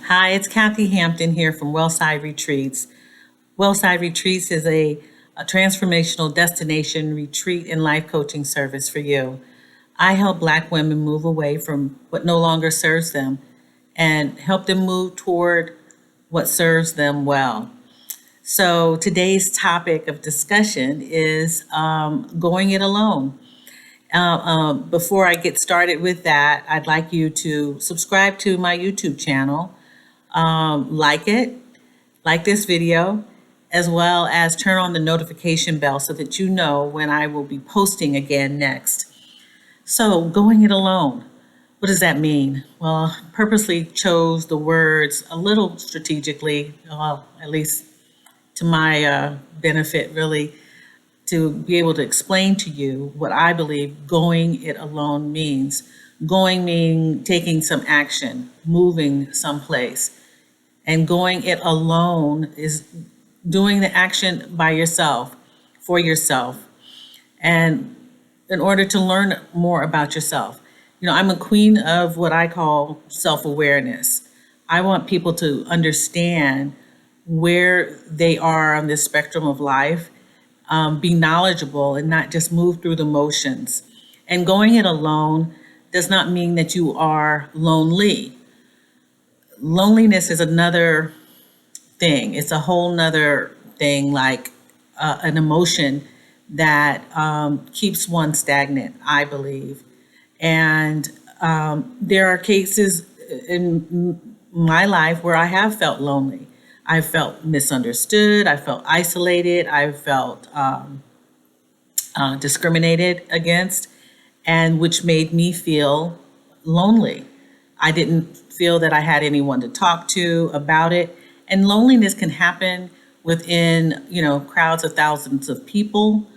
Hi, it's Kathy Hampton here from Wellside Retreats. Wellside Retreats is a transformational destination retreat and life coaching service for you. I help Black women move away from what no longer serves them and help them move toward what serves them well. So today's topic of discussion is going it alone. Before I get started with that, I'd like you to subscribe to my YouTube channel, like it, like this video, as well as turn on the notification bell so that you know when I will be posting again next. So, going it alone, what does that mean? Well, I purposely chose the words a little strategically, well, at least to my benefit, really, to be able to explain to you what I believe going it alone means. Going meaning taking some action, moving someplace. And going it alone is doing the action by yourself, for yourself, and in order to learn more about yourself. I'm a queen of what I call self-awareness. I want people to understand where they are on this spectrum of life, be knowledgeable and not just move through the motions. And going it alone does not mean that you are lonely. Loneliness is another thing. It's a whole nother thing, like an emotion that keeps one stagnant, I believe. And there are cases in my life where I have felt lonely. I felt misunderstood. I felt isolated. I felt discriminated against, and which made me feel lonely. I didn't feel that I had anyone to talk to about it. And loneliness can happen within, crowds of thousands of people,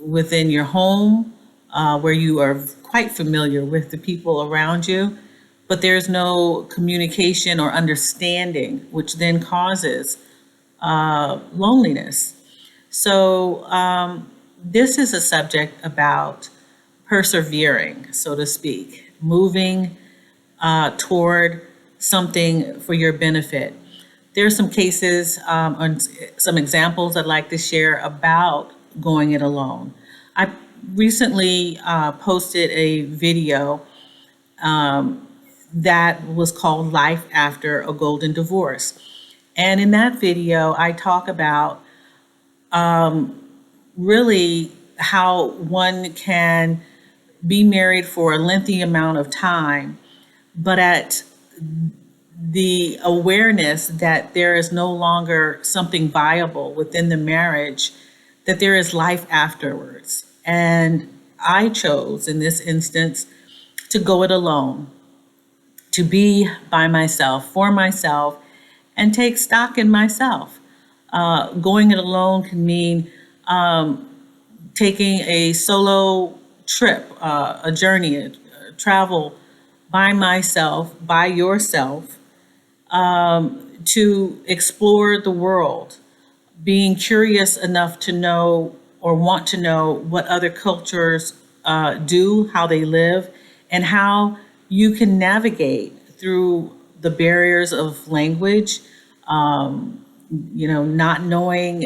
within your home, where you are quite familiar with the people around you, but there's no communication or understanding, which then causes loneliness. So this is a subject about persevering, so to speak, moving toward something for your benefit. There are some cases, and some examples I'd like to share about going it alone. I recently posted a video that was called Life After a Golden Divorce. And in that video, I talk about really how one can be married for a lengthy amount of time, but at the awareness that there is no longer something viable within the marriage, that there is life afterwards. And I chose in this instance to go it alone, to be by myself, for myself, and take stock in myself. Going it alone can mean taking a solo trip, a journey, a travel by myself, by yourself, to explore the world, being curious enough to know or want to know what other cultures do, how they live, and how you can navigate through the barriers of language, not knowing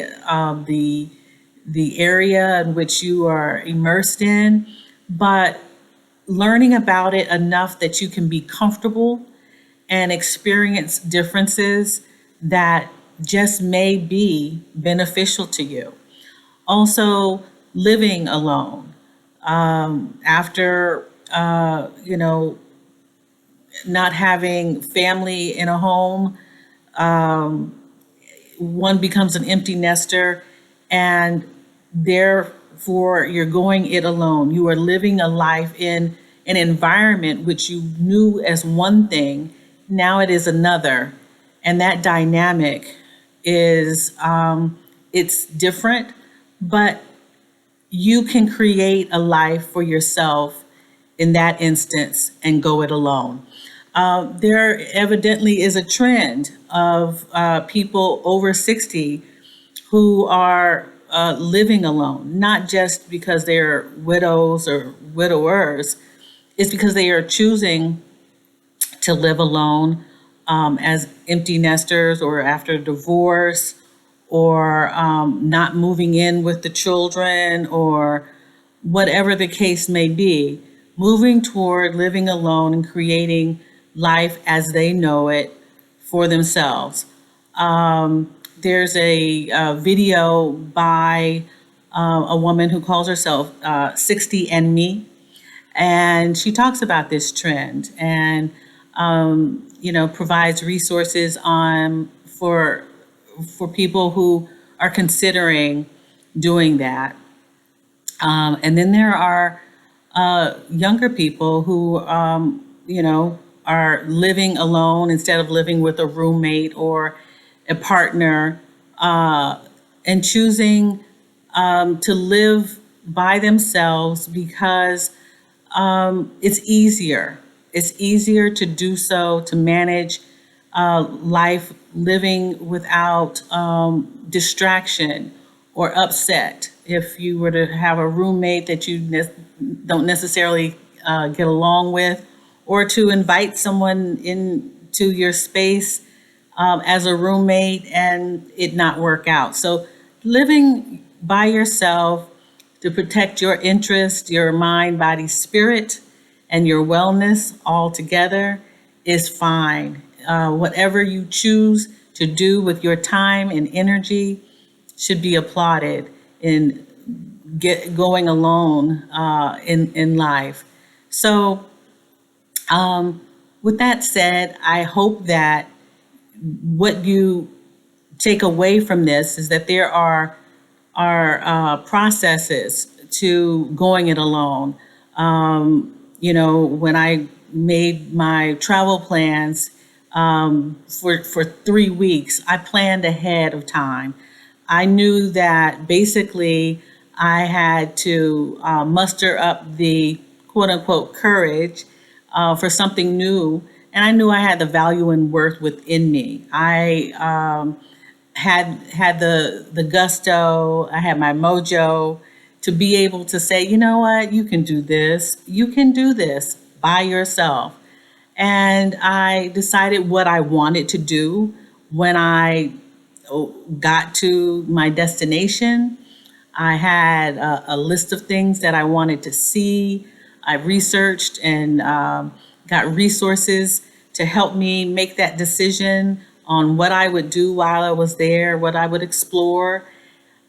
the area in which you are immersed in, but learning about it enough that you can be comfortable and experience differences that just may be beneficial to you. Also, living alone after, not having family in a home, one becomes an empty nester, and therefore you're going it alone. You are living a life in an environment which you knew as one thing, now it is another. And that dynamic is, it's different, but you can create a life for yourself in that instance and go it alone. There evidently is a trend of people over 60 who are living alone, not just because they're widows or widowers, it's because they are choosing to live alone, as empty nesters or after divorce or not moving in with the children or whatever the case may be, moving toward living alone and creating life as they know it for themselves. There's a video by a woman who calls herself 60 and Me, and she talks about this trend and provides resources on for people who are considering doing that. And then there are younger people who are living alone instead of living with a roommate or a partner, and choosing to live by themselves because it's easier. It's easier to do so, to manage life living without distraction or upset. If you were to have a roommate that you don't necessarily get along with, or to invite someone into your space as a roommate and it not work out. So living by yourself to protect your interest, your mind, body, spirit, and your wellness all together is fine. Whatever you choose to do with your time and energy should be applauded in going alone in life. So with that said, I hope that what you take away from this is that there are processes to going it alone. When I made my travel plans for 3 weeks, I planned ahead of time. I knew that basically I had to muster up the quote unquote courage for something new. And I knew I had the value and worth within me. I had the gusto, I had my mojo to be able to say, you know what, you can do this. You can do this by yourself. And I decided what I wanted to do when I got to my destination. I had a list of things that I wanted to see. I researched and got resources to help me make that decision on what I would do while I was there, what I would explore.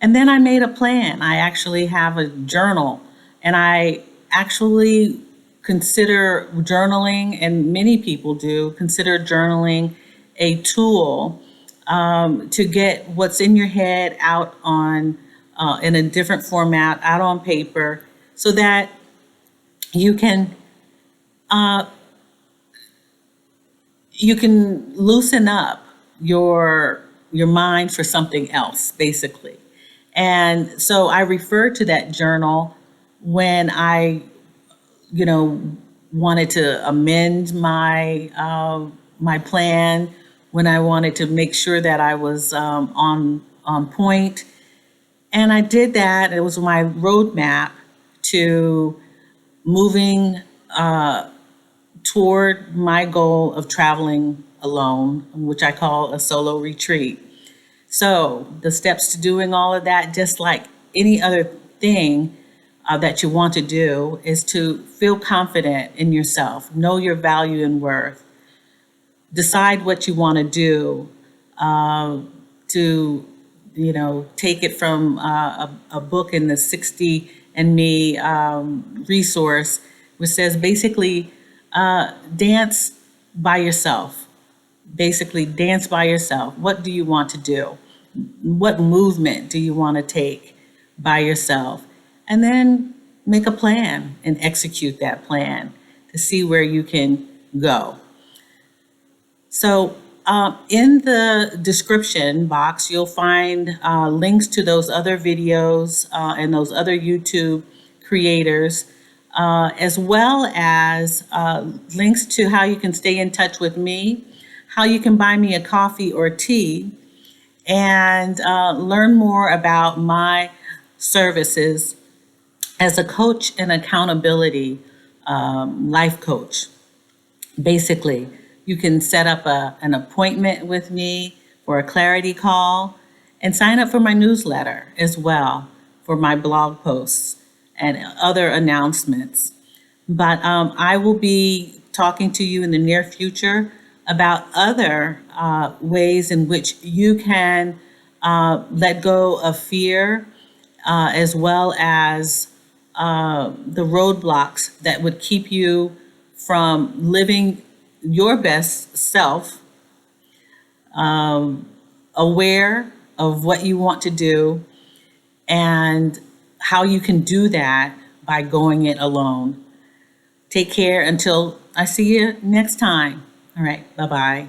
And then I made a plan. I actually have a journal, and I actually consider journaling, and many people do consider journaling a tool to get what's in your head out on in a different format, out on paper, so that you can loosen up your mind for something else, basically. And so I refer to that journal when I, wanted to amend my plan, when I wanted to make sure that I was on point. And I did that. It was my roadmap to moving toward my goal of traveling alone, which I call a solo retreat. So the steps to doing all of that, just like any other thing that you want to do, is to feel confident in yourself, know your value and worth, decide what you want to do, to take it from a book in the 60 and Me resource, which says basically dance by yourself. Basically, dance by yourself. What do you want to do? What movement do you want to take by yourself? And then make a plan and execute that plan to see where you can go. So in the description box, you'll find links to those other videos and those other YouTube creators, as well as links to how you can stay in touch with me, how you can buy me a coffee or tea, and learn more about my services as a coach and accountability life coach. Basically, You can set up an appointment with me for a clarity call and sign up for my newsletter as well for my blog posts and other announcements. But I will be talking to you in the near future about other ways in which you can let go of fear, as well as the roadblocks that would keep you from living your best self, aware of what you want to do and how you can do that by going it alone. Take care until I see you next time. All right, bye-bye.